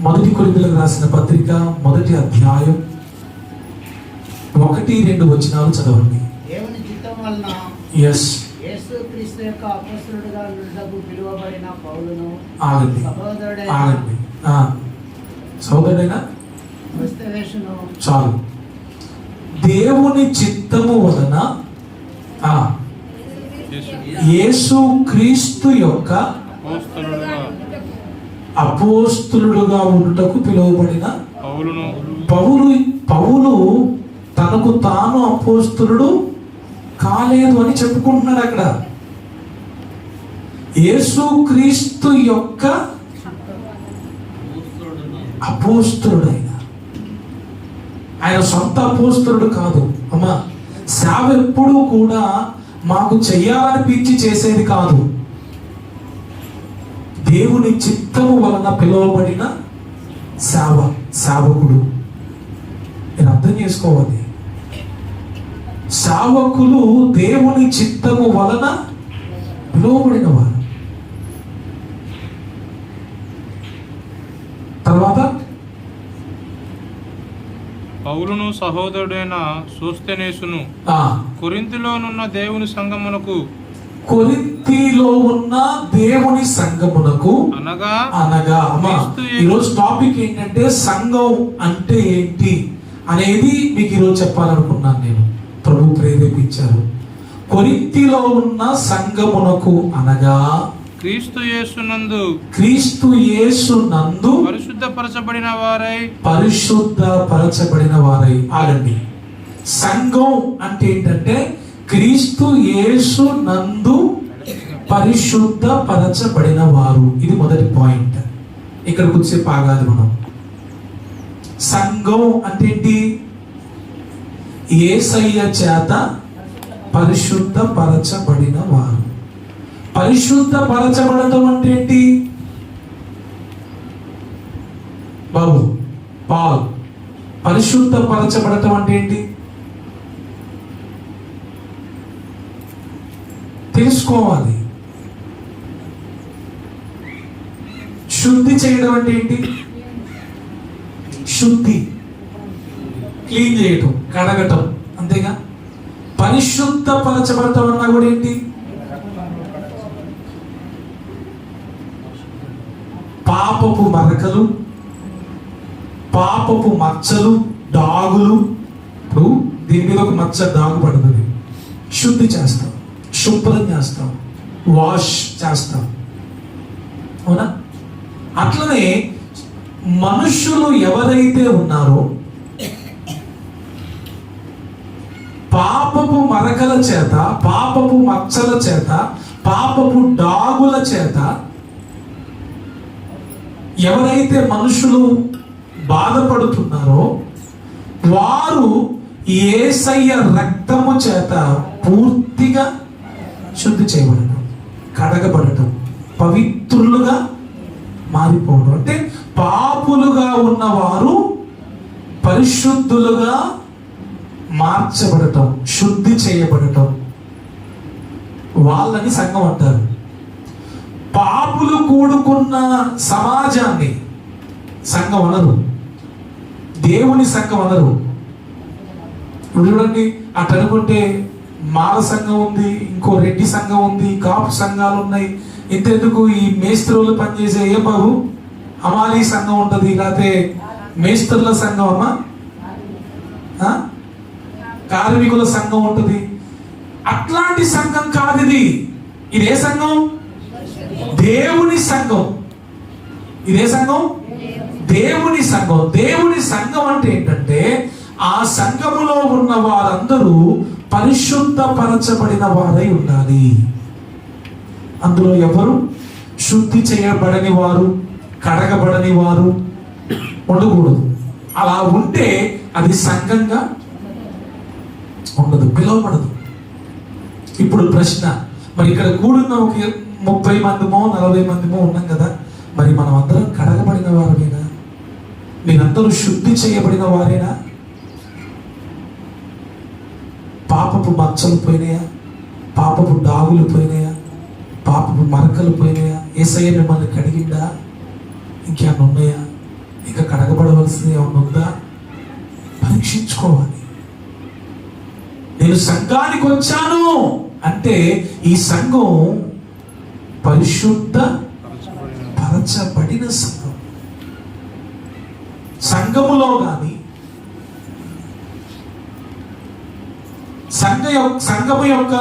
మొదటి కొరింథీయులకు రాసిన పత్రిక 1వ అధ్యాయం 1-2 వచనాలు చదవండి. దేవుని చిత్తం వలన యేసుక్రీస్తు యొక్క అపోస్తలుడుగా నుండుటకు పిలువబడిన పౌలును సహోదరుడైన క్రిస్తేయును చాలు. దేవుని చిత్తము వలన యేసుక్రీస్తు యొక్క అపోస్తలుడుగా ఉండుటకు పిలువబడిన పౌలు తనకు తాను అపోస్తలుడు కాలేదు అని చెప్పుకుంటున్నాడు. అక్కడ యేసుక్రీస్తు యొక్క అపోస్తలుడైన ఆయన సొంత అపోస్తలుడు కాదు. అమ్మా, సేవ ఎప్పుడూ కూడా మాకు చెయ్యాలనిపించి చేసేది కాదు. దేవుని చిత్తము వలన పిలువబడిన సేవకుడు. నేను అర్థం చేసుకోవాలి. సేవకులు దేవుని చిత్తము వలన పిలువబడిన వారు. తర్వాత పౌలును సహోదరుడైన సోస్తెనేసును కొరింథీలోనున్న దేవుని సంఘమునకు అనగా ఈరోజు టాపిక్ ఏంటంటే సంఘం అంటే ఏంటి అనేది మీకు ఈరోజు చెప్పాలనుకున్నాను. నేను ప్రభు ప్రేరేపించారు. కొరింథీలో ఉన్న సంఘమునకు అనగా క్రీస్తు యేసునందు పరిశుద్ధపరచబడిన వారై. ఆగండి. సంఘం అంటే ఏంటంటే క్రీస్తు యేసు నందు పరిశుద్ధపరచబడిన వారు. ఇది మొదటి పాయింట్. ఇక్కడ కూర్చే పాగాది మనం. సంఘం అంటే ఏంటి? యేసయ్య చేత పరిశుద్ధపరచబడిన వారు. పరిశుద్ధపరచబడటం అంటే ఏంటి బాబు? పాల్, పరిశుద్ధపరచబడటం అంటే ఏంటి తెలుసుకోవాలి. శుద్ధి చేయడం అంటే ఏంటి? శుద్ధి, క్లీన్ చేయటం, కడగటం, అంతేగా. పరిశుద్ధపరచబడటం అన్నా కూడా ఏంటి? పాపపు మరకలు, పాపపు మచ్చలు, డాగులు. ఇప్పుడు దీని మీద ఒక మచ్చ డాగు పడుతుంది, శుద్ధి చేస్తాం, శుభ్రం చేస్తాం, వాష్ చేస్తాం, అవునా? అట్లనే మనుషులు ఎవరైతే ఉన్నారో పాపపు మరకల చేత, పాపపు మచ్చల చేత, పాపపు డాగుల చేత ఎవరైతే మనుషులు బాధపడుతున్నారో వారు యేసయ్య రక్తము చేత పూర్తిగా శుద్ధి చేయబడటం, కడగబడటం, పవిత్రులుగా మారిపోవడం. అంటే పాపులుగా ఉన్నవారు పరిశుద్ధులుగా మార్చబడటం, శుద్ధి చేయబడటం, వాళ్ళని సంఘం అంటారు. పాపులు కూడుకున్న సమాజాన్ని సంఘం అనరు, దేవుని సంఘం అనరు. చూడండి, అటు అనుకుంటే మాల సంఘం ఉంది, ఇంకో రెడ్డి సంఘం ఉంది, కాపు సంఘాలు ఉన్నాయి. ఇంతెందుకు ఈ మేస్త్రులు పనిచేసే ఏ బాబు హమాలీ సంఘం ఉంటుంది, లేకపోతే మేస్త్రుల సంఘం అమ్మా, కార్మికుల సంఘం ఉంటుంది. అట్లాంటి సంఘం కాదు ఇది. ఇదే సంఘం దేవుని సంఘం. ఇదే సంఘం దేవుని సంఘం. దేవుని సంఘం అంటే ఏంటంటే ఆ సంఘములో ఉన్న వారందరూ పరిశుద్ధపరచబడిన వారై ఉండాలి. అందులో ఎవరు శుద్ధి చేయబడని వారు, కడగబడని వారు ఉండకూడదు. అలా ఉంటే అది సంఘంగా ఉండదు, పిలువబడదు. ఇప్పుడు ప్రశ్న, మరి ఇక్కడ కూడున్న ఒక 30 మందిమో 40 మందిమో ఉన్నాం కదా, మరి మనం అందరం కడగబడిన వారేనా? మీరందరూ శుద్ధి చేయబడిన వారేనా? పాపపు మచ్చలు పోయినాయా? పాపపు డాగులు పోయినాయా? పాపపు మరకలు పోయినాయా? యేసయ్య మిమ్మల్ని కడిగిందా? ఇంకేమన్నా ఉన్నాయా? ఇంకా కడగబడవలసింది ఏమన్నా ఉందా? పరీక్షించుకోవాలి. నేను సంఘానికి వచ్చాను అంటే ఈ సంఘం పరిశుద్ధ పరచబడిన సంఘం. సంఘములో కానీ సంఘము యొక్క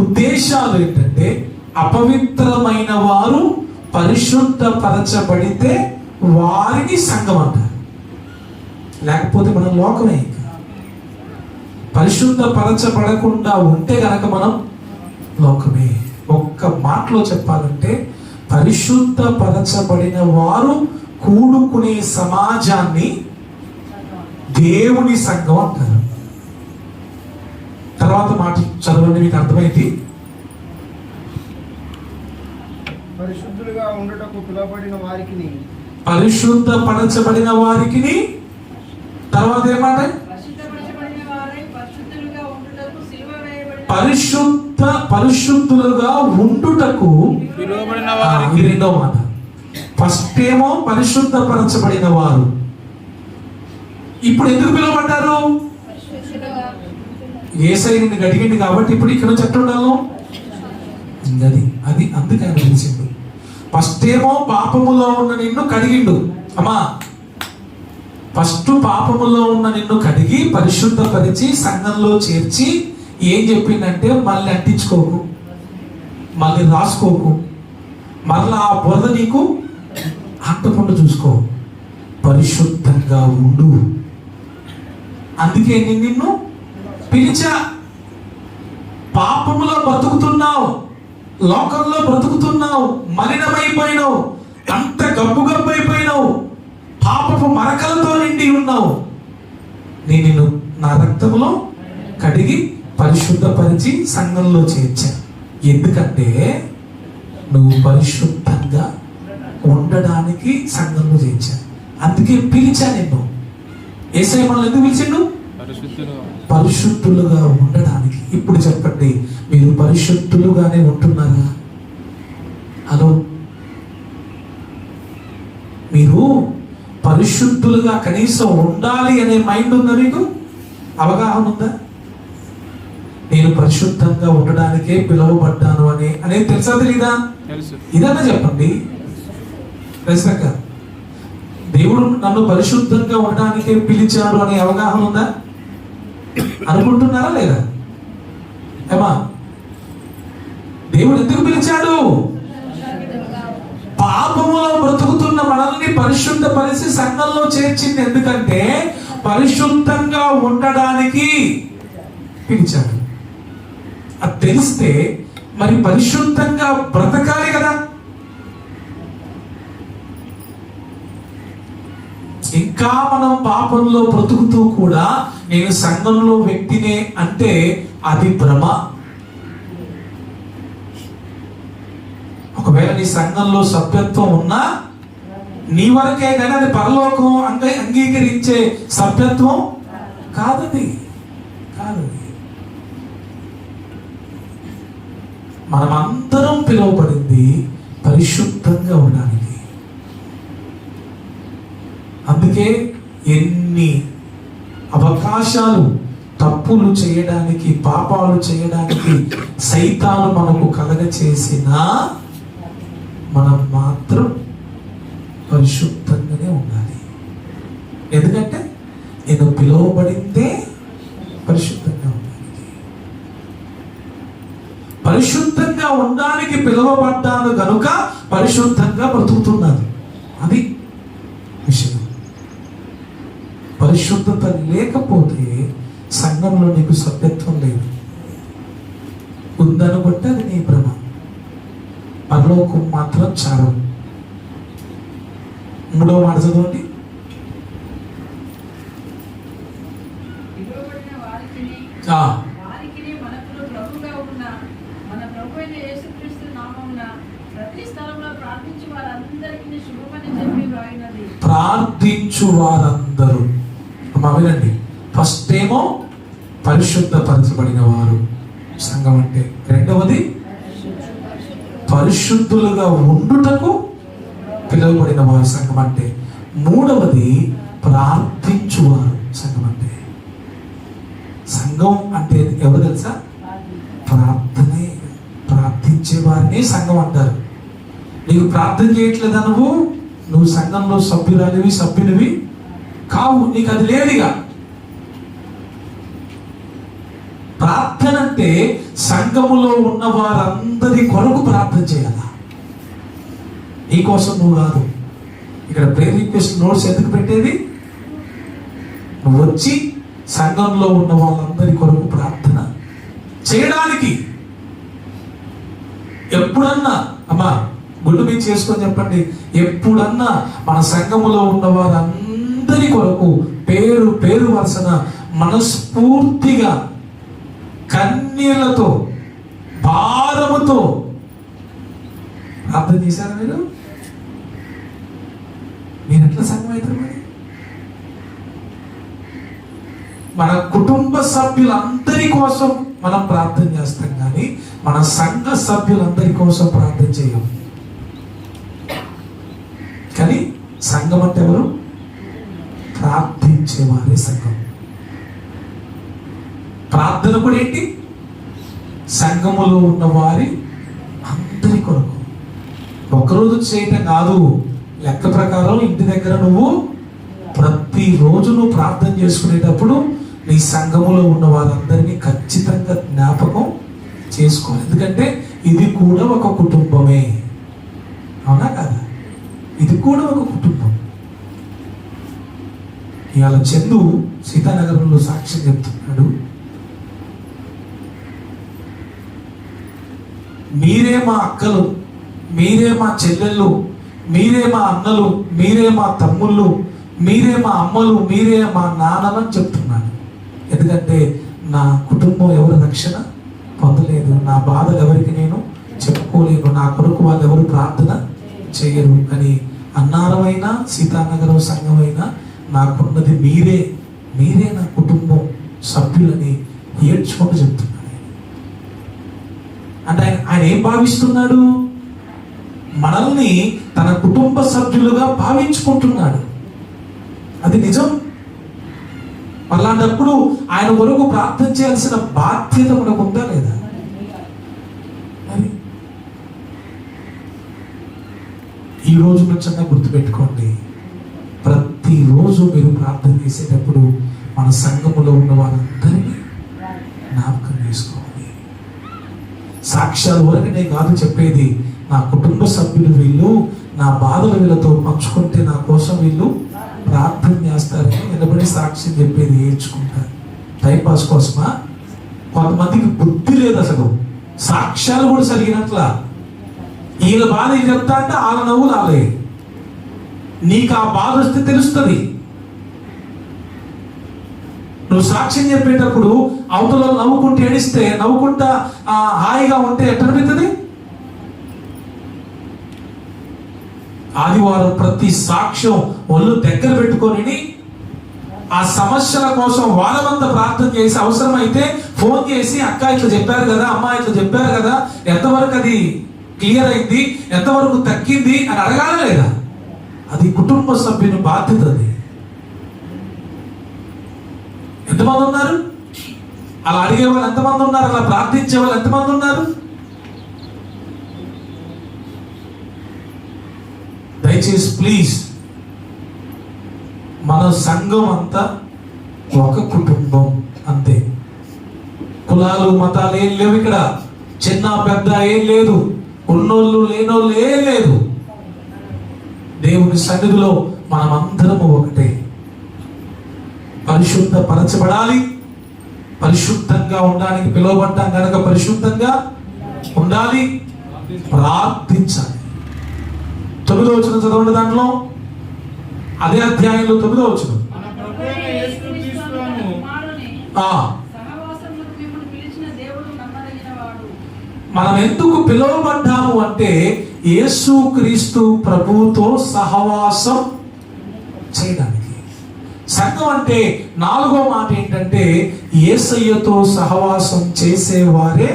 ఉద్దేశాలు ఏంటంటే అపవిత్రమైన వారు పరిశుద్ధపరచబడితే వారిని సంఘం అంటారు. లేకపోతే మనం లోకమే. ఇంకా పరిశుద్ధపరచబడకుండా ఉంటే గనక మనం లోకమే. ఒక్క మాటలో చెప్పాలంటే పరిశుద్ధపరచబడిన వారు కూడుకునే సమాజాన్ని దేవుని సంఘం అంటారు. తర్వాత మాట చదవండి, మీకు అర్థమైంది. పరిశుద్ధులుగా ఉండటకు పిలువబడిన వారికి, పరిశుద్ధపరచబడిన వారికి, తర్వాత ఏమాట? పరిశుద్ధులుగా ఉండుటకు పిలువబడిన వారికి. రెండో మాట. ఫస్ట్ ఏమో పరిశుద్ధపరచబడిన వారు. ఇప్పుడు ఎందుకు పిలువబడ్డారు? యేసయ్యని గడిగింది కాబట్టి ఇప్పుడు ఇక్కడ నుంచి ఎట్లా ఉండాలి? అది అందుకే ఆయన పిలిచిండు. ఫస్ట్ ఏమో పాపములో ఉన్న నిన్ను కడిగిండు. అమ్మా, ఫస్ట్ పాపములో ఉన్న నిన్ను కడిగి పరిశుద్ధపరిచి సంఘంలో చేర్చి ఏం చెప్పిందంటే మళ్ళీ అంటించుకోకు, మళ్ళీ రాసుకోకు, మళ్ళీ ఆ బురద నీకు అంటకుండా చూసుకో, పరిశుద్ధంగా ఉండు. అందుకే నిన్ను పిలిచా. పాపములో బ్రతుకుతున్నావు, లోకంలో బ్రతుకుతున్నావు, మలినమైపోయినావు, అంత గబ్బైపోయినావు, పాపపు మరకలతో నిండి ఉన్నావు. నేను నా రక్తంలో కడిగి పరిశుద్ధపరిచి సంఘంలో చేర్చా. ఎందుకంటే నువ్వు పరిశుద్ధంగా ఉండడానికి సంఘంలో చేర్చా. అందుకే పిలిచా నిన్ను. యేసయ్య మనల్ని ఎందుకు పిలిచిండు? పరిశుద్ధులుగా ఉండడానికి. ఇప్పుడు చెప్పండి, మీరు పరిశుద్ధులుగానే ఉంటున్నారా? హలో, మీరు పరిశుద్ధులుగా కనీసం ఉండాలి అనే మైండ్ ఉందా? మీకు అవగాహన ఉందా? నేను పరిశుద్ధంగా ఉండడానికే పిలువబడ్డాను అనేది తెలుసా తెలీదా? ఇదన్నా చెప్పండి. ప్రశ్నక దేవుడు నన్ను పరిశుద్ధంగా ఉండడానికే పిలిచాడు అనే అవగాహన ఉందా? అనుకుంటున్నారా లేదా? ఏమా, దేవుడు ఎందుకు పిలిచాడు? పాపములో బ్రతుకుతున్న మనల్ని పరిశుద్ధపరిచి సంఘంలో చేర్చింది. ఎందుకంటే పరిశుద్ధంగా ఉండడానికి పిలిచాడు. అది తెలిస్తే మరి పరిశుద్ధంగా బ్రతకాలి కదా. ఇంకా మనం పాపంలో బ్రతుకుతూ కూడా నేను సంఘంలో వ్యక్తినే అంటే అది భ్రమ. ఒకవేళ నీ సంఘంలో సభ్యత్వం ఉన్నా నీ వరకే కానీ అది పరలోకం అంగీకరించే సభ్యత్వం కాదది. మనమందరం పిలువబడింది పరిశుద్ధంగా ఉండడానికి. అందుకే ఎన్ని అవకాశాలు తప్పులు చేయడానికి, పాపాలు చేయడానికి సైతాను మనకు కలగచేసినా మనం మాత్రం పరిశుద్ధంగానే ఉండాలి. ఎందుకంటే నేను పిలువబడిందే పరిశుద్ధంగా ఉండడానికి. పరిశుద్ధంగా ఉండడానికి పిలువబడ్డాను కనుక పరిశుద్ధంగా బ్రతుకుతున్నాను. అది విషయం. పరిశుద్ధత లేకపోతే సంఘంలో నీకు సభ్యత్వం లేదు. ఉందనుకుంటే అది నీ భ్రమ. పరలోకం మాత్రం చారం. 3వ మాట చదవండి. ప్రార్థించు వారందరూ. వినండి, ఫస్ట్ ఏమో పరిశుద్ధపరచబడిన వారు సంఘం అంటే. రెండవది పరిశుద్ధులుగా ఉండుటకు పిలువబడిన వారు సంఘం అంటే. మూడవది ప్రార్థించువారు. సంఘం అంటే, సంఘం అంటే ఎవరు తెలుసా? ప్రార్థనే. ప్రార్థించే వారిని సంఘం అంటారు. నీకు ప్రార్థన చేయట్లేదా? నువ్వు సంఘంలో సభ్యునివి కావు. నీకు అది లేదుగా. ప్రార్థన అంటే సంఘములో ఉన్న వారందరి కొరకు ప్రార్థన చేయాలా. నీకోసం నువ్వు కాదు. ఇక్కడ ప్రేయర్ రిక్వెస్ట్ నోట్స్ ఎందుకు పెట్టేది? నువ్వు వచ్చి సంఘంలో ఉన్న వాళ్ళందరి కొరకు ప్రార్థన చేయడానికి. ఎప్పుడన్నా అమ్మా గుండు మీద చేసుకొని చెప్పండి, ఎప్పుడన్నా మన సంఘములో ఉన్న వారందరి కొరకు పేరు పేరు వరుసన మనస్ఫూర్తిగా కన్నీళ్లతో భారముతో ప్రార్థన చేశారా మీరు? నేను ఎట్లా సంఘం అవుతారు? మరి మన కుటుంబ సభ్యులందరి కోసం మనం ప్రార్థన చేస్తాం, కానీ మన సంఘ సభ్యులందరి కోసం ప్రార్థన చేయం. కానీ సంఘం అంటే ఎవరు? ప్రార్థించేవారే సంఘం. ప్రార్థన కూడా ఏంటి? సంఘములో ఉన్న వారి అందరి కొరకు. ఒకరోజు చేయటం కాదు, లెక్క ప్రకారం ఇంటి దగ్గర నువ్వు ప్రతిరోజు నువ్వు ప్రార్థన చేసుకునేటప్పుడు నీ సంఘములో ఉన్న వారందరినీ ఖచ్చితంగా జ్ఞాపకం చేసుకోవాలి. ఎందుకంటే ఇది కూడా ఒక కుటుంబమే. అవునా కదా? ఇది కూడా ఒక కుటుంబం. ఇవాళ చందు సీతానగరంలో సాక్ష్యం చెప్తున్నాడు. మీరే మా అక్కలు, మీరే మా చెల్లెళ్ళు, మీరే మా అన్నలు, మీరే మా తమ్ముళ్ళు, మీరే మా అమ్మలు, మీరే మా నాన్నలని చెప్తున్నాను. ఎందుకంటే నా కుటుంబం ఎవరు రక్షణ పొందలేదు, నా బాధలు ఎవరికి నేను చెప్పుకోలేను, నా కొరకు వాళ్ళు ఎవరు ప్రార్థన చేయరు అని అన్నారమైనా సీతానగరం సంఘమైనా నాకున్నది మీరే, మీరే నా కుటుంబం సభ్యులని ఏడ్చుకుంటూ చెప్తున్నాడు. అంటే ఆయన ఏం భావిస్తున్నాడు? మనల్ని తన కుటుంబ సభ్యులుగా భావించుకుంటున్నాడు. అది నిజం. అలాంటప్పుడు ఆయన కొరకు ప్రార్థన చేయాల్సిన బాధ్యత మనకు ఉందా లేదా? ఈ రోజు నుంచి గుర్తుపెట్టుకోండి, ప్రతిరోజు మీరు ప్రార్థన చేసేటప్పుడు మన సంఘములో ఉన్న వారందరినీ జ్ఞాపకం చేసుకోవాలి. సాక్ష్యాలు వరకునే కాదు చెప్పేది, నా కుటుంబ సభ్యులు వీళ్ళు నా బాధలు వీళ్ళతో పంచుకుంటే నా కోసం వీళ్ళు ప్రార్థన చేస్తారని నిలబడి సాక్ష్యం చెప్పేది, ఏడ్చుకుంటారు. టైంపాస్ కోసమా? కొంతమందికి బుద్ధి లేదు, అసలు సాక్ష్యాలు కూడా సరిగినట్ల. ఈయన బాధ ఇది చెప్తా అంటే వాళ్ళ నవ్వులు ఆలే. నీకు ఆ బాధ వస్తే తెలుస్తుంది. నువ్వు సాక్ష్యం చెప్పేటప్పుడు అవతల నవ్వుకుంటూ ఏడిస్తే, నవ్వుకుంటా హాయిగా ఉంటే ఎట్టనిపిస్తుంది? ఆదివారం ప్రతి సాక్ష్యం ఒళ్ళు దగ్గర పెట్టుకొని ఆ సమస్యల కోసం వారమంతా ప్రార్థన చేసి, అవసరమైతే ఫోన్ చేసి అక్క ఇట్లా చెప్పారు కదా, అమ్మ ఇట్లా చెప్పారు కదా, ఎంతవరకు అది క్లియర్ అయింది, ఎంతవరకు తగ్గింది అని అడగాల లేదా? అది కుటుంబ సభ్యుని బాధ్యత. అది ఎంతమంది ఉన్నారు అలా అడిగే వాళ్ళు? ఎంతమంది ఉన్నారు అలా ప్రార్థించే వాళ్ళు? ఎంతమంది ఉన్నారు? దయచేసి ప్లీజ్, మన సంఘం అంతా ఒక కుటుంబం అంతే. కులాలు మతాలు ఏం లేవు ఇక్కడ, చిన్న పెద్ద ఏం లేదు, ఉన్నోళ్ళు లేనోళ్ళు ఏం లేదు. దేవుని సన్నిధిలో మనం అందరము ఒకటే. పరిశుద్ధపరచబడాలి, పరిశుద్ధంగా ఉండడానికి పిలువబడ్డాం కనుక పరిశుద్ధంగా ఉండాలి, ప్రార్థించాలి. 9వ వచనం చదవండి. దాంట్లో అదే అధ్యాయంలో 9వ వచనం. మనం ఎందుకు పిలువబడ్డాము అంటే యేసుక్రీస్తు ప్రభువుతో సహవాసం చేయడానికి. సంఘం అంటే 4వ మాట ఏంటంటే యేసయ్యతో సహవాసం చేసేవారే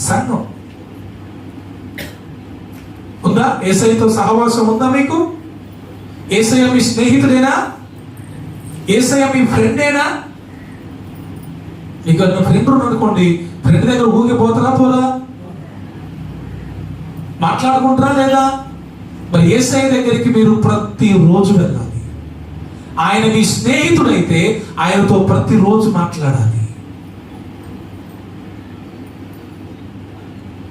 సంఘం. ఉందా? యేసయ్యతో సహవాసం ఉందా మీకు? యేసయ్య మీ స్నేహితుడేనా? యేసయ్య మీ ఫ్రెండేనా? మీకు నా ఫ్రెండ్ ఉన్నాడు అనుకోండి, ఫ్రెండ్ దగ్గర ఊగిపోతారా పోరా? మాట్లాడుకుంటారా లేదా? మరి యేసయ్య దగ్గరికి మీరు ప్రతిరోజు వెళ్ళాలి. ఆయన మీ స్నేహితుడైతే ఆయనతో ప్రతిరోజు మాట్లాడాలి.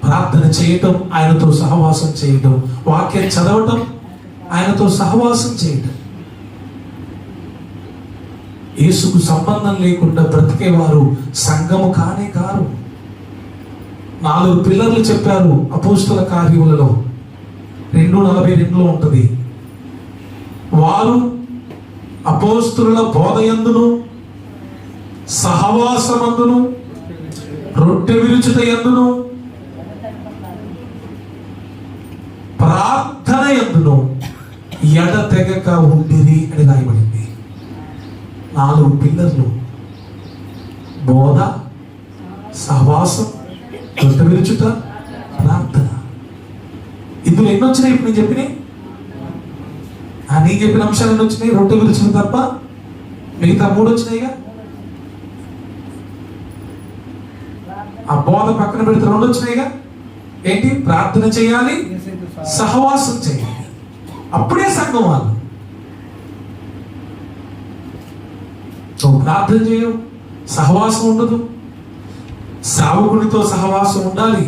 ప్రార్థన చేయటం, ఆయనతో సహవాసం చేయటం, వాక్యం చదవటం, ఆయనతో సహవాసం చేయటం. యేసుకు సంబంధం లేకుండా బ్రతికేవారు సంఘము కానే కారు. 4 పిల్లర్లు చెప్పారు అపోస్తుల కార్యములలో, 2:42 ఉంటది. వారు అపోస్తుల బోధయందును, సహవాసమందును, రొట్టె విరుచుట యందును, ప్రార్థన యందును ఎడతెగక ఉండిరి అని రాయబడింది. 4 పిల్లర్లు: బోధ, సహవాసం, రొట్టె విరుచుట, ప్రార్థన. ఇందులో ఎన్ని వచ్చినాయి? ఇప్పుడు నేను చెప్పినాయి, నేను చెప్పిన అంశాలు ఎన్ని వచ్చినాయి? రొట్టె విరుచుట తప్ప మిగతా 3 వచ్చినాయిగా. ఆ బోధ పక్కన పెడితే 2 వచ్చినాయిగా. ఏంటి? ప్రార్థన చేయాలి, సహవాసం చేయాలి. అప్పుడే సంఘం వాళ్ళు. నువ్వు ప్రార్థన చేయవు, సహవాసం ఉండదు. సేవకుడితో సహవాసం ఉండాలి,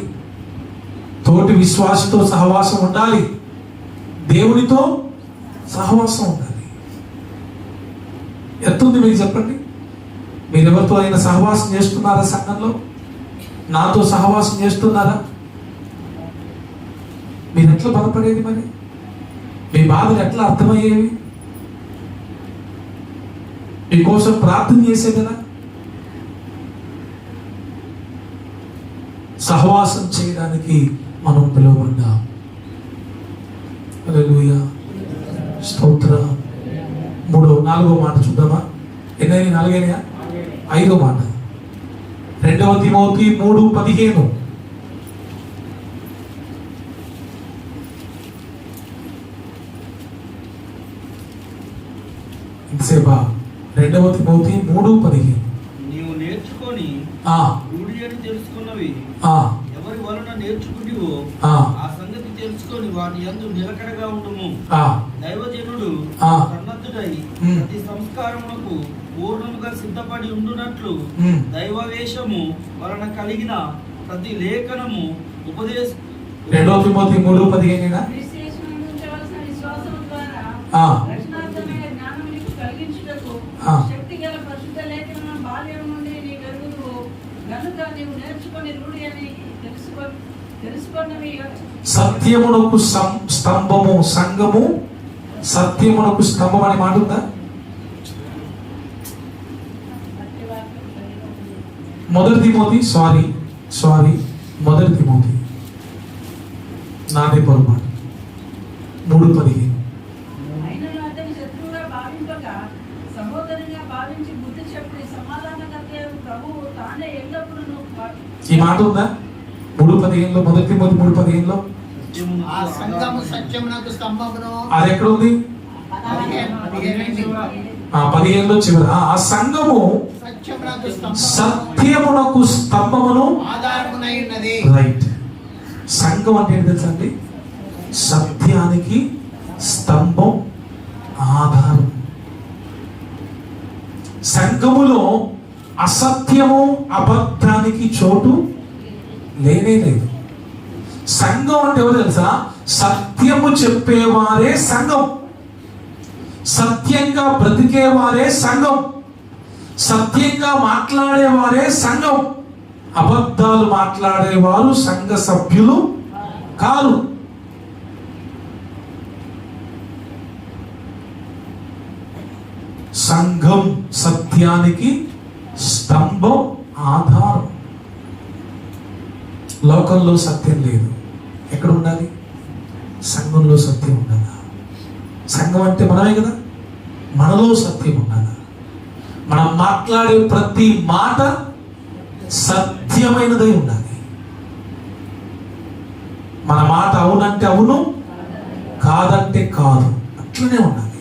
తోటి విశ్వాసతో సహవాసం ఉండాలి, దేవునితో సహవాసం ఉండాలి. ఎంతుంది మీకు చెప్పండి? మీరు ఎవరితో అయినా సహవాసం చేస్తున్నారా? సంఘంలో నాతో సహవాసం చేస్తున్నారా? మీరు ఎట్లా బలపడేది? మరి మీ బాధలు ఎట్లా అర్థమయ్యేవి? మీకోసం ప్రార్థన చేసేదనా? సహవాసం చేయడానికి మనం పిలువబడ్డాం. హల్లెలూయా, స్తోత్రం. 4వ మాట చూద్దామా? ఎన్నైనా? 4 5వ మాట 2 తిమోతి 3:15. ఇంతసేపా? 2 తిమోతి 3:15. నీవు నేర్చుకొని రూఢి అని తెలుసుకున్నవి ఎవరి వలన నేర్చుకుంటివో ఆ సంగతి తెలుసుకొని వాటి యందు నిలకడగా ఉండుము. దైవజనుడు సన్నద్ధుడై ప్రతి సంస్కారమునకు పూర్ణముగా సిద్ధపడి ఉండునట్లు దైవవేషము వలన కలిగిన ప్రతి లేఖనము 2 తిమోతి 3:15. సత్యమునకు స్తంభము సంఘము. సత్యమునకు స్తంభం అనే మాట ఉందా? మొదటి తిమోతి నాదే పొరపాటు 3:15. ఈ మాట ఉందా? 3:15 మొదటి తిమోతి 3:15. అది ఎక్కడ ఉంది? 15 చివరి. ఆ సంఘము సత్యమునకు స్తంభమును. రైట్. సంఘం అంటే ఏంటి తెలుసా అండి? సత్యానికి స్తంభం, ఆధారం. సంఘములో అసత్యము, అబద్ధానికి చోటు లేనే లేదు. సంఘం అంటే ఎవరు తెలుసా? సత్యము చెప్పేవారే సంఘం, సత్యంగా బ్రతికేవారే సంఘం, సత్యంగా మాట్లాడేవారే సంఘం. అబద్ధాలు మాట్లాడేవారు సంఘ సభ్యులు కాదు. సంఘం సత్యానికి స్తంభం, ఆధారం. లోకంలో సత్యం లేదు. ఎక్కడ ఉండాలి? సంఘంలో సత్యం ఉండాలి. సంఘం అంటే మనమే కదా. మనలో సత్యం ఉండాలి. మనం మాట్లాడే ప్రతి మాట సత్యమైనదై ఉండాలి. మన మాట అవునంటే అవును, కాదంటే కాదు, అట్లనే ఉండాలి.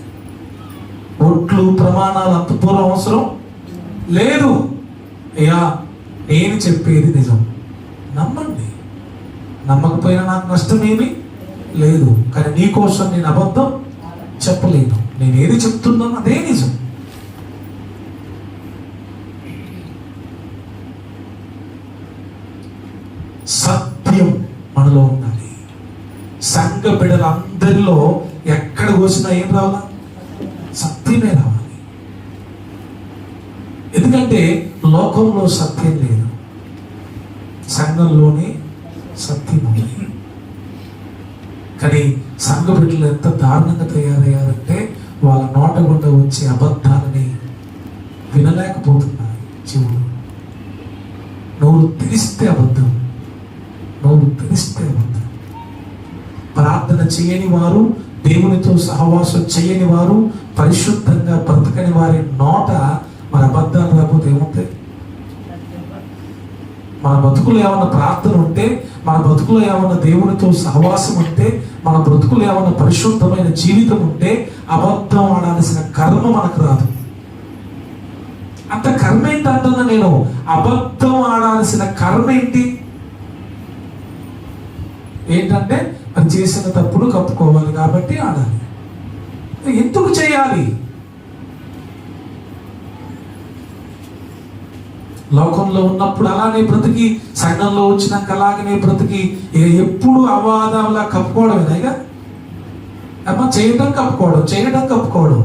ఒట్లు ప్రమాణాలు అంత పూర్వం అవసరం లేదు. అయ్యా నేను చెప్పేది నిజం, నమ్మండి. నమ్మకపోయినా నాకు నష్టం ఏమీ లేదు. కానీ నీ కోసం నేను అబద్ధం చెప్పలేను. నేను ఏది చెప్తున్నాను అదే నిజం. సత్యం మనలో ఉండాలి. సంఘ బిడ్డలందరిలో ఎక్కడ కోసినా ఏం రావాలా? సత్యమే రావాలి. ఎందుకంటే లోకంలో సత్యం లేదు, సంఘంలోనే సత్యం ఉంది. కానీ సంఘ బిడ్డలు ఎంత దారుణంగా తయారయ్యారంటే వాళ్ళ నోట గుండా వచ్చే అబద్ధాలని వినలేకపోతున్నారు. చెవులు నోరు తెరిస్తే అబద్ధం, నోరు తెరిస్తే అబద్ధం. ప్రార్థన చేయని వారు, దేవునితో సహవాసం చేయని వారు, పరిశుద్ధంగా బ్రతకని వారి నోట మన అబద్ధాలు రాకపోతే ఏమవుతాయి? మన బతుకులు ఏమన్నా ప్రార్థన ఉంటే, మన బతుకులో ఏమన్నా దేవునితో సహవాసం ఉంటే, మన బ్రతుకులు ఏమన్నా పరిశుద్ధమైన జీవితం ఉంటే అబద్ధం ఆడాల్సిన కర్మ మనకు రాదు. అంత కర్మ ఏంటి అంటున్నా నేను. అబద్ధం ఆడాల్సిన కర్మ ఏంటి? ఏంటంటే అది చేసిన తప్పుడు కప్పుకోవాలి కాబట్టి ఆడాలి. ఎందుకు చేయాలి? లోకంలో ఉన్నప్పుడు అలానే బ్రతికి, సంఘంలో వచ్చినాక అలాగనే బ్రతికి ఎప్పుడు అవాదంలా కప్పుకోవడమేనాయిగా. అమ్మ చేయడం కప్పుకోవడం, చేయడం కప్పుకోవడం.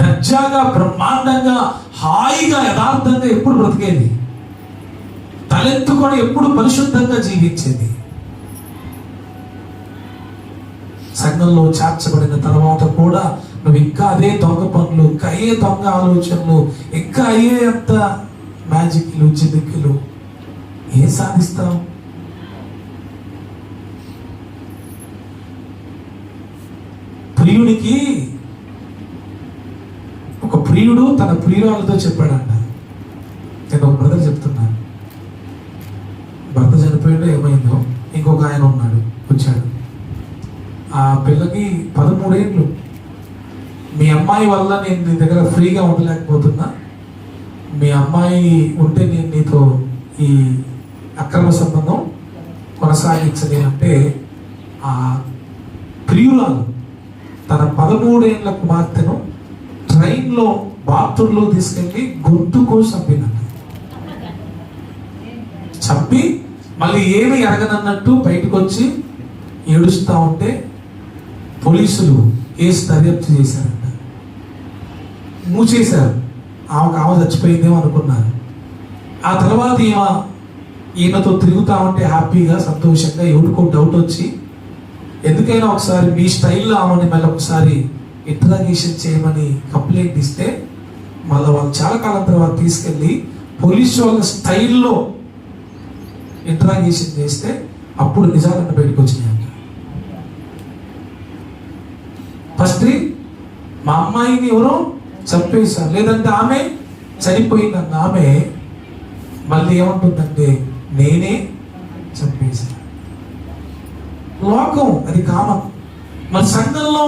దర్జాగా, బ్రహ్మాండంగా, హాయిగా, యథార్థంగా ఎప్పుడు బ్రతికేది, తలెత్తుకొని ఎప్పుడు పరిశుద్ధంగా జీవించేది. సంఘంలో చేర్చబడిన తర్వాత కూడా నువ్వు ఇంకా అదే దొంగ పనులు, ఇంకా అయ్యే దొంగ ఆలోచనలు, ఇంకా అయ్యే అంత మ్యాజిక్లు, చిదిక్కులు, ఏం సాధిస్తావు? ప్రియుడికి ఒక ప్రియుడు తన ప్రియురాలతో చెప్పాడంట. నేను ఒక బ్రదర్ చెప్తున్నాను, భర్త చనిపోయిందో ఏమైందో, ఇంకొక ఆయన ఉన్నాడు, వచ్చాడు. ఆ పిల్లకి 13 ఏళ్ళు. మీ అమ్మాయి వల్ల నేను నీ దగ్గర ఫ్రీగా ఉండలేకపోతున్నా, మీ అమ్మాయి ఉంటే నేను నీతో ఈ అక్రమ సంబంధం కొనసాగించలేనంటే ఆ ప్రియురాలు తన 13 ఏళ్ళ కుమార్తెను ట్రైన్లో బాత్రూంలో తీసుకెళ్ళి గొంతుకో చంపినట్టు చంపి మళ్ళీ ఏమి ఎరగనన్నట్టు బయటకు వచ్చి ఏడుస్తూ ఉంటే పోలీసులు కేసు దర్యాప్తు చేశారంట. మూసేశారు. ఆమె చచ్చిపోయిందేమో అనుకున్నారు. ఆ తర్వాత ఈయనతో తిరుగుతూ ఉంటే హ్యాపీగా, సంతోషంగా, ఎవరికో డౌట్ వచ్చి ఎందుకైనా ఒకసారి మీ స్టైల్లో ఆమెని మళ్ళీ ఒకసారి ఇంట్రాగేషన్ చేయమని కంప్లైంట్ ఇస్తే మళ్ళీ వాళ్ళు చాలా కాలం తర్వాత తీసుకెళ్ళి పోలీసు వాళ్ళ స్టైల్లో ఇంట్రాగేషన్ చేస్తే అప్పుడు నిజాలను బయటకు వచ్చినాయంట. ఫస్ట్ మా అమ్మాయిని ఎవరో చంపేశారు, లేదంటే ఆమె చనిపోయిందన్న ఆమె మళ్ళీ ఏమంటుందంటే నేనే చంపేశాను. లోకం అది కామన్. మరి సంఘంలో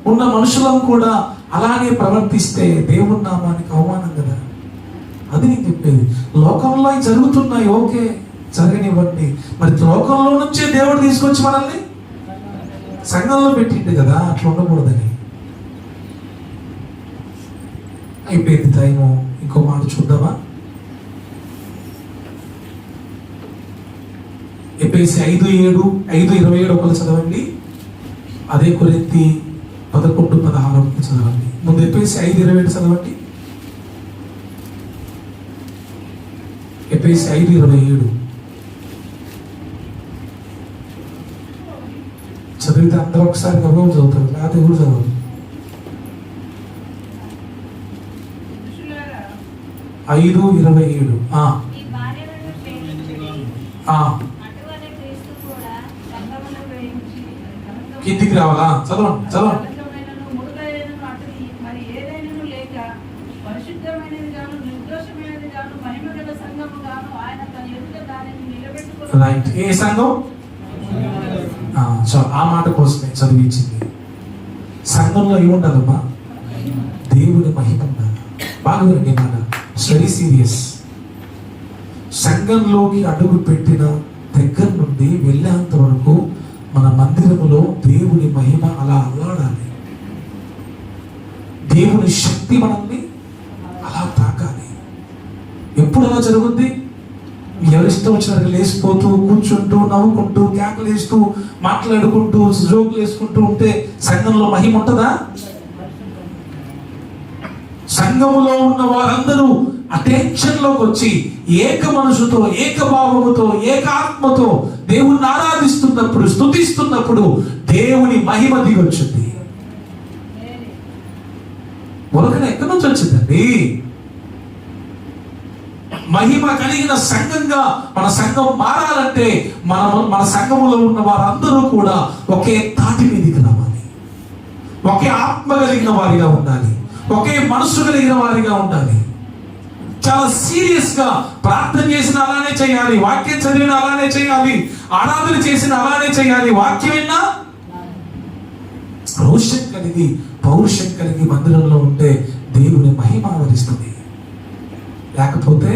ఉన్న మనుషులను కూడా అలానే ప్రవర్తిస్తే దేవుని నామానికి అవమానం కదా. అది నేను చెప్పేది. లోకంలో అవి జరుగుతున్నాయి, ఓకే, జరగనివ్వండి. మరి లోకంలో నుంచే దేవుడు తీసుకొచ్చి మనల్ని సంఘంలో పెట్టిండు కదా, అట్లా ఉండకూడదని. అయిపోయింది టైము. ఇంకో మాట చూద్దామా? ఎఫెసీ 5:27 ఒకరు చదవండి. అదే కొరింథీ 11:16 చదవండి. ముందు ఎఫెసీ 5:27 చదవండి. ఎఫెసీ 5:27 చదివితే అందరూ ఒకసారి గౌరవం చదువుతారు, లేకపోతే ఎవరు చదవరు. 5:27 కిందికి రావాలా? చదవండి చదవండి. రైట్. ఏ సంఘం? ఆ మాట కోసమే చదివించింది. సంఘంలో ఏముండదమ్మా? మహిమ ఉండాలి. బాగా వినండి మాట, వెరీ సీరియస్. సంఘంలోకి అడుగు పెట్టిన దగ్గర నుండి వెళ్ళేంత వరకు మన మందిరములో దేవుని మహిమ అలా అల్లాడాలి. దేవుని శక్తి మనల్ని అలా తాకాలి. ఎప్పుడు అలా జరుగుద్ది? ఎవరిష్టం వచ్చినట్టు లేచిపోతూ కూర్చుంటూ నవ్వుకుంటూ కేకలేస్తూ మాట్లాడుకుంటూ జోకులు వేసుకుంటూ ఉంటే సంఘంలో మహిమ ఉంటుందా? సంఘములో ఉన్న వారందరూ అటెన్షన్ లోకి వచ్చి ఏక మనసుతో, ఏక భావముతో, ఏక ఆత్మతో దేవుణ్ణి ఆరాధిస్తున్నప్పుడు, స్తుతిస్తున్నప్పుడు దేవుని మహిమ దిగి వచ్చింది. ఉరకన ఎక్కడి నుంచి వచ్చిందండి? మహిమ కలిగిన సంఘంగా మన సంఘం మారాలంటే మన సంఘములో ఉన్న వారందరూ కూడా ఒకే తాటి మీదికి రావాలి, ఒకే ఆత్మ కలిగిన వారిగా ఉండాలి, ఒకే మనసు కలిగిన వారిగా ఉండాలి. చాలా సీరియస్ గా ప్రార్థన చేసిన అలానే చేయాలి, వాక్యం చదివిన అలానే చేయాలి, ఆరాధన చేసిన అలానే చేయాలి. వాక్యం విన్నా రోషం కలిగి పౌరుషం కలిగి మందిరంలో ఉంటే దేవుని మహిమ ఆవరిస్తుంది. లేకపోతే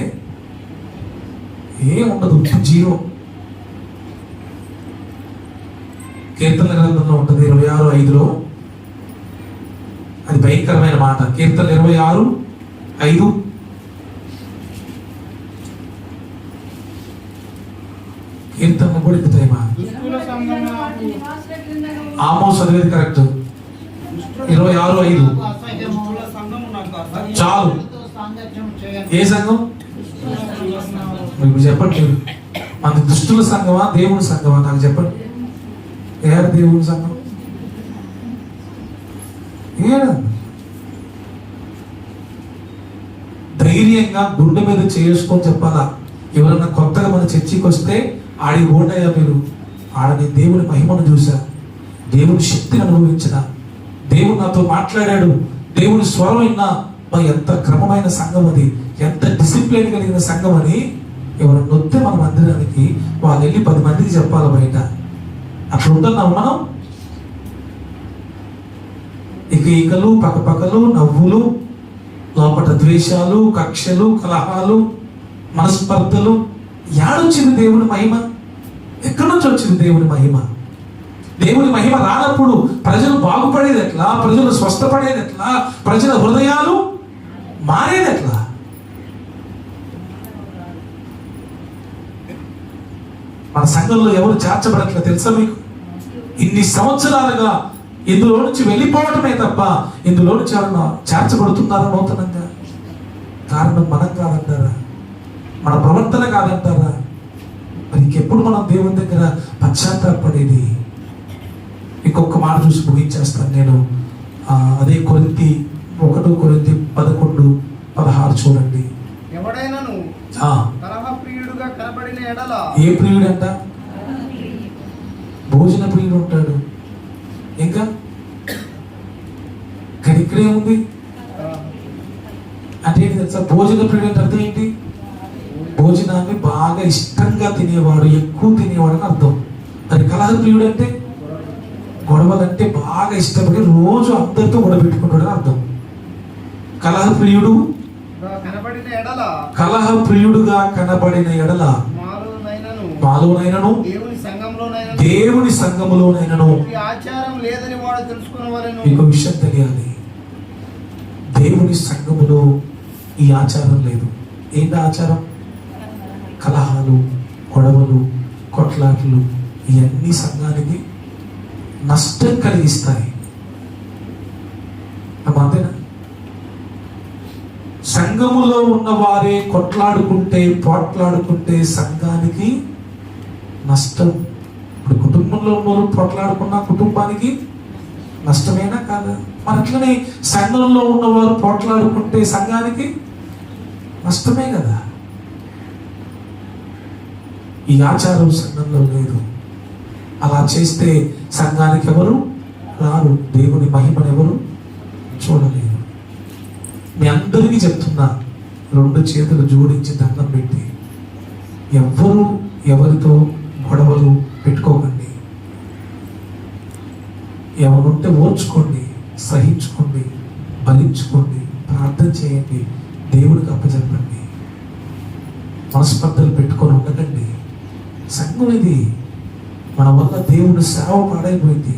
ఏముండదు, జీవం. కీర్తనల గ్రంథంలో ఉంటుంది 26:5. అది భయంకరమైన మాట. కీర్తన 26:5. కీర్తన కూడా ఇది టైమా? ఆమోస్ చదివేది కరెక్ట్. 26:5 చాలు. ఏ సంఘం? మీకు చెప్పట్లేదు. మన దుష్టుల సంఘమా దేవుని సంఘమా? నాకు చెప్పండి. ఏడ దేవుని సంఘం? ధైర్యంగా గుండె మీద చేసుకొని చెప్పాలా. ఎవరన్నా కొత్తగా మన చర్చికి వస్తే ఆడికి ఓడయ్యా మీరు, ఆడ నేను దేవుని మహిమను చూసా, దేవుని శక్తిని అనుభవించిన, దేవుడు నాతో మాట్లాడాడు, దేవుని స్వరం విన్నా. ఎంత క్రమమైన సంఘం అది, ఎంత డిసిప్లిన్ కలిగిన సంఘం అని ఎవరు నొత్తే మన మందిరానికి వాళ్ళు వెళ్ళి 10 మందికి చెప్పాలి బయట. అట్లా ఉంటున్నాం మనం. ఇక ఈకలు, పక్కపక్కలు, నవ్వులు, లోపల ద్వేషాలు, కక్షలు, కలహాలు, మనస్పర్ధలు. యాడొచ్చింది దేవుని మహిమ? ఎక్కడి నుంచి వచ్చింది దేవుని మహిమ? దేవుని మహిమ రానప్పుడు ప్రజలు బాగుపడేది ఎట్లా? ప్రజలు స్వస్థపడేది ఎట్లా? ప్రజల హృదయాలు మారేది ఎట్లా? మన సంఘంలో ఎవరు చేర్చబడట్లా తెలుసా మీకు? ఇన్ని సంవత్సరాలుగా ఇందులో నుంచి వెళ్ళిపోవటమే తప్ప ఇందులో నుంచి ఎవరన్నా చేర్చబడుతున్నారా నూతనంగా? కారణం మనం కాదంటారా? మన ప్రవర్తన కాదంటారా? మరి ఇంకెప్పుడు మనం దేవుని దగ్గర పశ్చాత్తాపడేది? ఇంకొక మాట చూసి ముగించేస్తాను నేను. అదే కొరింథీ 1 కొరింథీ 11:16 చూడండి. ఎవడైనాను కలహ ప్రియుడుగా కనబడిన ఎడల. ఏ ప్రియుడు అంట? భోజన ప్రియుడు ఉంటాడు. ఇంకా ఇక్కడే ఉంది అంటే ఏంటి తెలుసా? భోజన ప్రియుడు అంటే అర్థం ఏంటి? భోజనాన్ని బాగా ఇష్టంగా తినేవాడు, ఎక్కువ తినేవాడు అని అర్థం. మరి కలహ ప్రియుడు అంటే గొడవలంటే బాగా ఇష్టపడి రోజు అందరితో గొడవ పెట్టుకుంటాడు అని అర్థం. కలహ ప్రియుడుగా కనబడిన ఎడల మాలోనైనను దేవుని సంఘములోనైనను. మీకు విషయం తెలియాలి, దేవుని సంఘములో ఈ ఆచారం లేదు. ఏంటి ఆచారం? కలహాలు, గొడవలు, కొట్లాట్లు ఇవన్నీ సంఘానికి నష్టం కలిగిస్తాయి. అంతేనా? సంఘములో ఉన్న వారే కొట్లాడుకుంటే, పోట్లాడుకుంటే సంఘానికి నష్టం. ఇప్పుడు కుటుంబంలో ఉన్నవారు పోట్లాడుకున్న కుటుంబానికి నష్టమేనా కాదా? మరి అట్లనే సంఘంలో ఉన్నవారు పోట్లాడుకుంటే సంఘానికి నష్టమే కదా. ఈ ఆచారం సంఘంలో లేదు. అలా చేస్తే సంఘానికి ఎవరు రారు, దేవుని మహిమను ఎవరు చూడలేరు. మీ అందరికీ చెప్తున్నా, 2 చేతులు జోడించి దండం పెట్టి ఎవ్వరు ఎవరితో గొడవలు పెట్టుకోకండి. ఎవరుంటే ఓర్చుకోండి, సహించుకోండి, బలించుకోండి, ప్రార్థన చేయండి, దేవుడికి అప్పచెప్పండి. మనస్పర్ధలు పెట్టుకొని ఉండకండి. సంఘం ఇది, మన వల్ల దేవుడి సేవ పాడైపోయింది.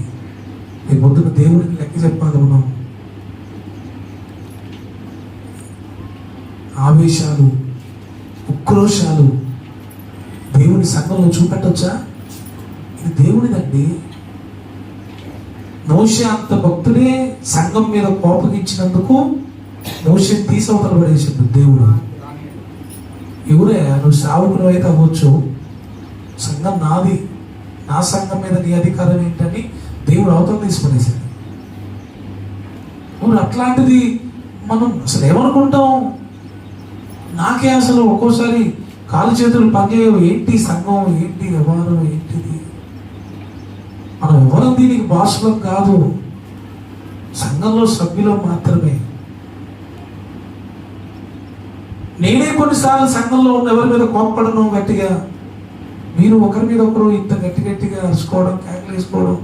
ఈ పొద్దున దేవుడికి లెక్క చెప్పాలి మనం. ఆవేశాలు, ఉక్రోషాలు దేవుని సంఘంలో చూపెట్టొచ్చా? ఇది దేవుడిదండి. మోషే అంత భక్తుడే సంఘం మీద కోపగించినందుకు మోషే తీసవతల పడేసిండు దేవుడు. ఎవరే నువ్వు సావుకులు అయితే అవ్వచ్చు, సంఘం నాది, నా సంఘం మీద నీ అధికారం ఏంటని దేవుడు అవతల తీసుకునేసాడు. మరి అట్లాంటిది మనం అసలు ఏమనుకుంటాం? నాకే అసలు ఒక్కోసారి కాలు చేతులు పనిచేయవు. ఏంటి సంఘం, ఏంటి వ్యవహారం, ఏంటిది? మనం ఎవరు దీనికి భాషలం కాదు, సంఘంలో సభ్యులం మాత్రమే. నేనే కొన్నిసార్లు సంఘంలో ఉన్న ఎవరి మీద కోప్పడను గట్టిగా, మీరు ఒకరి మీద ఒకరు ఇంత గట్టి గట్టిగా అరుచుకోవడం, కేకలు వేసుకోవడం,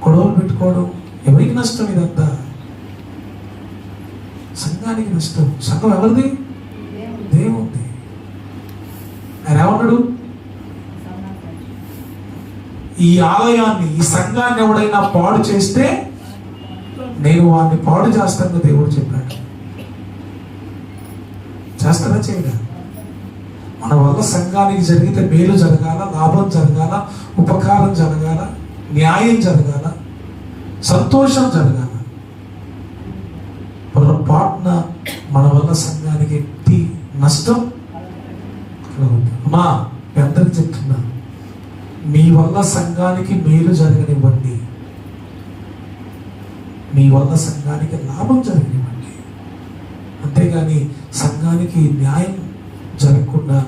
గొడవలు పెట్టుకోవడం, ఎవరికి నష్టం? ఇదంతా సంఘానికి నష్టం. సంఘం ఎవరిది? దేవుడిది. ఆయన ఏమన్నాడు? ఈ ఆలయాన్ని, ఈ సంఘాన్ని ఎవడైనా పాడు చేస్తే నేను వాడిని పాడు చేస్తానని దేవుడు చెప్పాడు. చేస్తారా? చేయడా? మన వల్ల సంఘానికి జరిగితే మేలు జరగాల, లాభం జరగాల, ఉపకారం జరగాల, న్యాయం జరగాల, సంతోషం జరగాల. పొరపాటున మన వల్ల సంఘానికి ఎట్టి నష్టం అమ్మా, మీ అందరికి చెప్తున్నా, మీ వల్ల సంఘానికి మేలు జరగనివ్వండి, మీ వల్ల సంఘానికి లాభం జరగనివ్వండి. అంతేగాని సంఘానికి న్యాయం జరగకుండా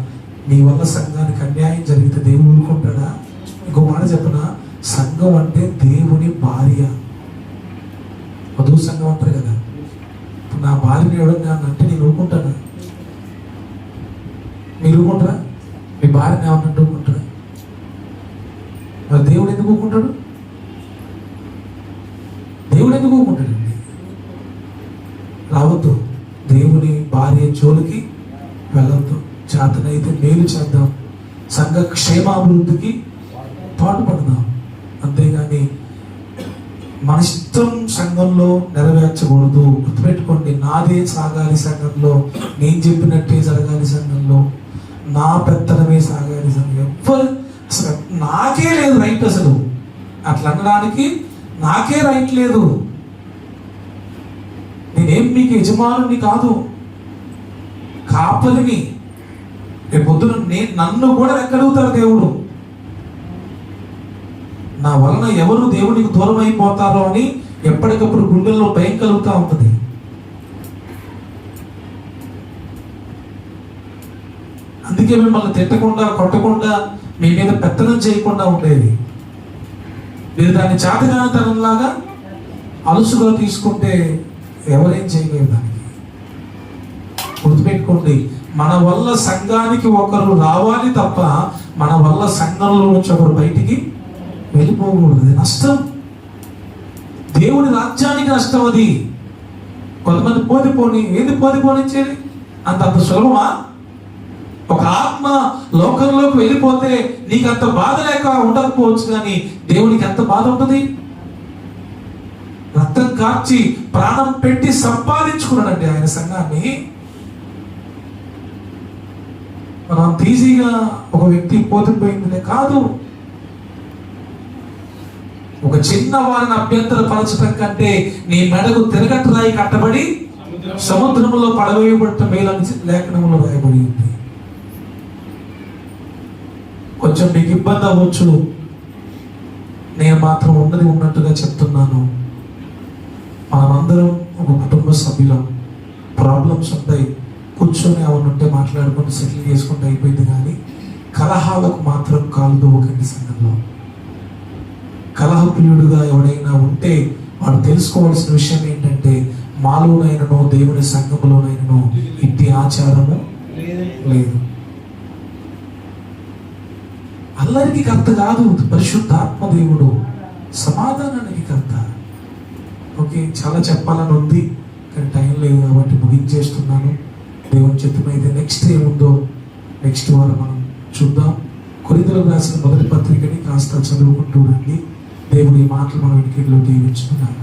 నీ వల్ల సంఘానికి అన్యాయం జరిగితే దేవుడు ఊరుకుంటాడా? ఇంకో మాట చెప్పనా, సంఘం అంటే దేవుని భార్య. వధువు సంఘం అంటారు కదా. ఇప్పుడు నా భార్యని ఎవడన్నా అంటే నేను ఊరుకుంటానా? మీరు ఊరుకుంటారా? మీ భార్యని ఏమన్నట్టు ఊరుకుంటారా? మరి దేవుడు ఎందుకు ఊరుకుంటాడు? దేవుడు ఎందుకు ఊరుకుంటాడండి? రావద్దు, దేవుని భార్య జోలికి వెళ్ళొద్దు. చేతనైతే మేలు చేద్దాం, సంఘ క్షేమాభివృద్ధికి పాటుపడదాం. అంతేగాని మన ఇష్టం సంఘంలో నెరవేర్చకూడదు. గుర్తుపెట్టుకోండి, నాదే సాగాలి సంఘంలో, నేను చెప్పినట్టే జరగాలి సంఘంలో, నా పెత్తనమే సాగాలి సంఘం. ఎవ్వరు అసలు నాకే లేదు రైట్, అసలు అట్లా అనడానికి నాకే రైట్ లేదు. నేనేం మీకు యజమానుని కాదు, కాపలిని. రేపు పొద్దున నన్ను కూడా ఎక్కడుగుతారు దేవుడు. నా వలన ఎవరు దేవునికి దూరం అయిపోతారో అని ఎప్పటికప్పుడు గుండెల్లో భయం కలుగుతూ ఉంటుంది. అందుకే మిమ్మల్ని తిట్టకుండా, కొట్టకుండా, మీ మీద పెత్తనం చేయకుండా ఉండేది. మీరు దాన్ని చేతగానితనంలాగా అలుసుగా తీసుకుంటే ఎవరేం చేయలేరు దానికి. గుర్తుపెట్టుకోండి, మన వల్ల సంఘానికి ఒకరు రావాలి తప్ప మన వల్ల సంఘంలో నుంచి ఒకరు బయటికి వెళ్ళిపోకూడదు. అది నష్టం, దేవుని రాజ్యానికి నష్టం. అది కొంతమంది పోని ఏది పోనిచ్చేది అంత సులభమా? ఒక ఆత్మ లోకంలోకి వెళ్ళిపోతే నీకు అంత బాధ లేక ఉండకపోవచ్చు, కానీ దేవునికి ఎంత బాధ ఉంటుంది? రక్తం కార్చి ప్రాణం పెట్టి సంపాదించుకున్నాడండి ఆయన సంఘాన్ని. మనం అంత ఈజీగా ఒక వ్యక్తి పోతుంపోయిందిలే కాదు. ఒక చిన్న వారిని అభ్యంతరపరచడం కంటే నీ మెడకు తిరగట్టు రాయి కట్టబడి సముద్రంలో పడవేయబడటం మేలని లేఖనంలో రాయబడి ఉంది. కొంచెం మీకు ఇబ్బంది అవ్వచ్చు, నేను మాత్రం ఉన్నది ఉన్నట్టుగా చెప్తున్నాను. మనమందరం ఒక కుటుంబ సభ్యులం. ప్రాబ్లమ్స్ ఉంటాయి, కూర్చొని ఎవరు ఉంటే మాట్లాడుకుంటూ సెటిల్ చేసుకుంటూ అయిపోయింది. కానీ కలహాలకు మాత్రం కాలు దువ్వకండి. సంఘంలో కలహప్రియుడుగా ఎవడైనా ఉంటే వాడు తెలుసుకోవాల్సిన విషయం ఏంటంటే, మాలోనైనను దేవుని సంఘంలోనైనను ఇట్టి ఆచారము లేదు. అల్లరికి కర్త కాదు పరిశుద్ధాత్మ దేవుడు, సమాధానానికి కర్త. ఓకే, చాలా చెప్పాలని ఉంది, కానీ టైం లేదు కాబట్టి ముగించేస్తున్నాను. దేవుని చిత్తమైతే నెక్స్ట్ ఏముందో నెక్స్ట్ వారం మనం చూద్దాం. కొరింథీయులకు రాసిన మొదటి పత్రికని కాస్త చదువుకుంటూ రండి. దేవుడి మాటలు మన వెనుకలో దీవించుకున్నాను.